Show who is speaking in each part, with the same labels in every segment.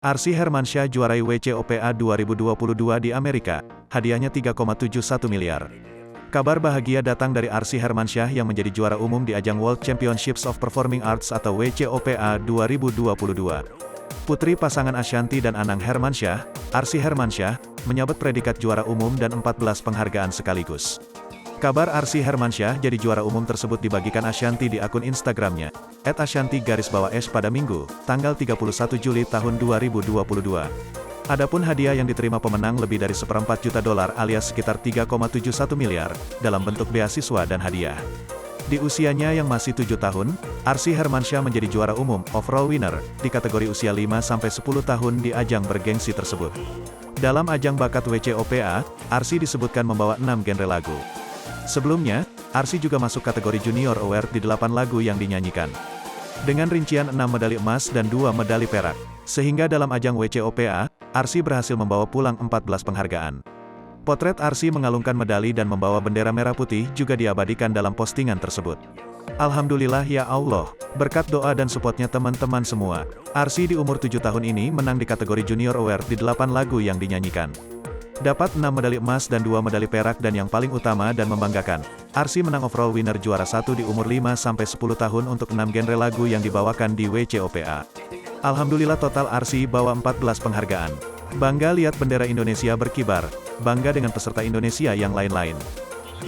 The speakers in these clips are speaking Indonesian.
Speaker 1: Arsy Hermansyah juarai WCOPA 2022 di Amerika, hadiahnya 3,71 miliar. Kabar bahagia datang dari Arsy Hermansyah yang menjadi juara umum di ajang World Championships of Performing Arts atau WCOPA 2022. Putri pasangan Ashanty dan Anang Hermansyah, Arsy Hermansyah, menyabet predikat juara umum dan 14 penghargaan sekaligus. Kabar Arsy Hermansyah jadi juara umum tersebut dibagikan Ashanty di akun Instagramnya, @ashanty_s pada Minggu, tanggal 31 Juli tahun 2022. Adapun hadiah yang diterima pemenang lebih dari $1,4 juta alias sekitar 3,71 miliar, dalam bentuk beasiswa dan hadiah. Di usianya yang masih 7 tahun, Arsy Hermansyah menjadi juara umum, overall winner, di kategori usia 5-10 tahun di ajang bergengsi tersebut. Dalam ajang bakat WCOPA, Arsy disebutkan membawa 6 genre lagu. Sebelumnya, Arsy juga masuk kategori Junior Award di 8 lagu yang dinyanyikan. Dengan rincian 6 medali emas dan 2 medali perak, sehingga dalam ajang WCOPA, Arsy berhasil membawa pulang 14 penghargaan. Potret Arsy mengalungkan medali dan membawa bendera merah putih juga diabadikan dalam postingan tersebut. Alhamdulillah ya Allah, berkat doa dan supportnya teman-teman semua, Arsy di umur 7 tahun ini menang di kategori Junior Award di 8 lagu yang dinyanyikan. Dapat 6 medali emas dan 2 medali perak dan yang paling utama dan membanggakan, Arsy menang overall winner juara 1 di umur 5-10 tahun untuk 6 genre lagu yang dibawakan di WCOPA. Alhamdulillah total Arsy bawa 14 penghargaan. Bangga lihat bendera Indonesia berkibar, bangga dengan peserta Indonesia yang lain-lain.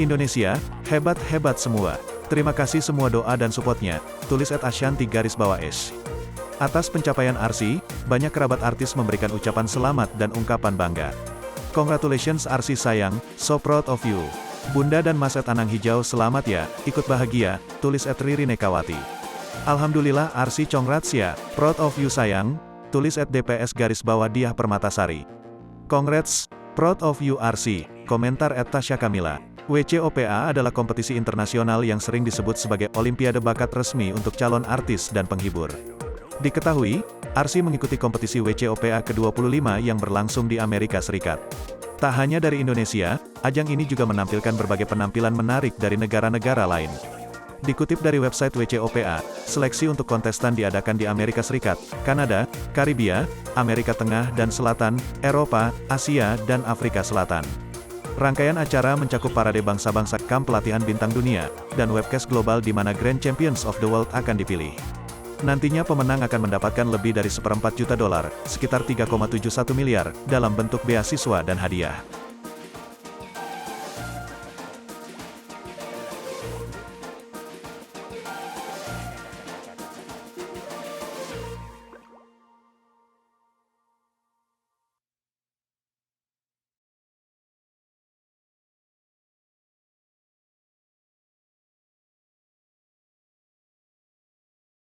Speaker 1: Indonesia, hebat-hebat semua. Terima kasih semua doa dan supportnya, tulis @ashanty_s. Atas pencapaian Arsy, banyak kerabat artis memberikan ucapan selamat dan ungkapan bangga. Congratulations Arsy sayang, so proud of you. Bunda dan Mas Anang Hijau selamat ya, ikut bahagia, tulis @Riri Nekawati. Alhamdulillah Arsy congrats ya, proud of you sayang, tulis @DPS_Diah Permatasari. Congrats, proud of you Arsy, komentar @Tasya Kamila. WCOPA adalah kompetisi internasional yang sering disebut sebagai Olimpiade bakat resmi untuk calon artis dan penghibur. Diketahui, Arsy mengikuti kompetisi WCOPA ke-25 yang berlangsung di Amerika Serikat. Tak hanya dari Indonesia, ajang ini juga menampilkan berbagai penampilan menarik dari negara-negara lain. Dikutip dari website WCOPA, seleksi untuk kontestan diadakan di Amerika Serikat, Kanada, Karibia, Amerika Tengah dan Selatan, Eropa, Asia, dan Afrika Selatan. Rangkaian acara mencakup parade bangsa-bangsa, kamp pelatihan bintang dunia, dan webcast global di mana Grand Champions of the World akan dipilih. Nantinya pemenang akan mendapatkan lebih dari $1,4 juta, sekitar 3,71 miliar, dalam bentuk beasiswa dan hadiah.